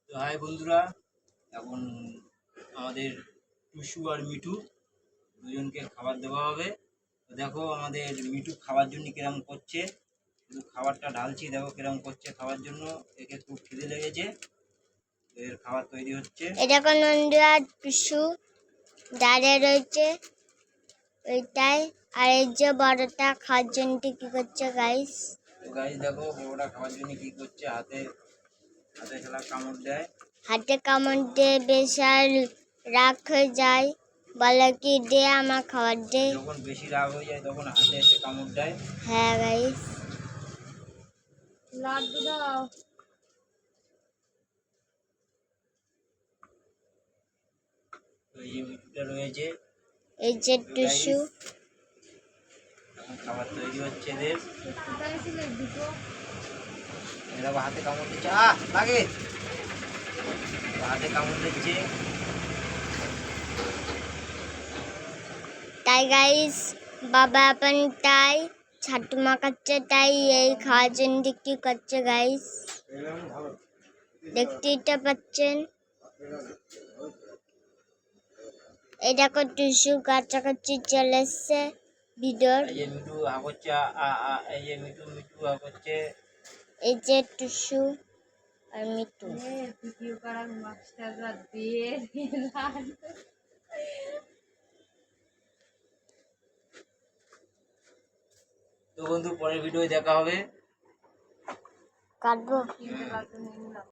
তো হাই বন্ধুরা, এখন আমাদের টুসু আর মিঠু দুজনকে খাবার দেওয়া হবে। তো দেখো আমাদের মিঠু খাওয়ার জন্য কিরম করছে, শুধু খাবারটা ঢালছি, দেখো কিরম করছে খাওয়ার জন্য। একে খুব খিদে লেগেছে, তো এর খাবার তৈরি হচ্ছে। এটা কোন নন্দুয়া টুসু দাঁড়িয়ে রয়েছে ওইটাই। আর এই যে বড়টা খাওয়ার জন্য কি করছে গাইস? তো গাইস দেখো বড়টা খাওয়ার জন্য কি করছে, হাতে হাতে খেলা কামড় দেয়। হাতে কামড় দিয়ে বেশ আর রাগ হয়ে যায়, বলে কি দে আমার খাবার দে। যখন বেশি রাগ হয়ে যায় তখন হাতে এসে কামড় দেয়। হ্যাঁ গাইস, লাড্ডু দাও। তো এই যে মিঠুটা রয়েছে, এই যে টুসু, এখন খাবার তৈরি হচ্ছে এদের। এরকম হাতে কামড় দিচ্ছে, লাগে হাতে কামড় দিচ্ছে। তাই গাইস বাবা अपन তাই ছাতু মাখাচ্ছে, তাই এই খাওয়ার জন্য কি করছে গাইস দেখতেই তো পাচ্ছেন। এই দেখো টুসু কাছাকাছি চলে এসছে ভিডিওর। এই যে মিঠু হা করছে, এই যে মিঠু মিঠু হা করছে। এই যে টুসু আর মিঠু। ভিডিও করার মাস্টাররা দিয়ে তো বন্ধু পরের ভিডিও দেখা হবে। কাটবো।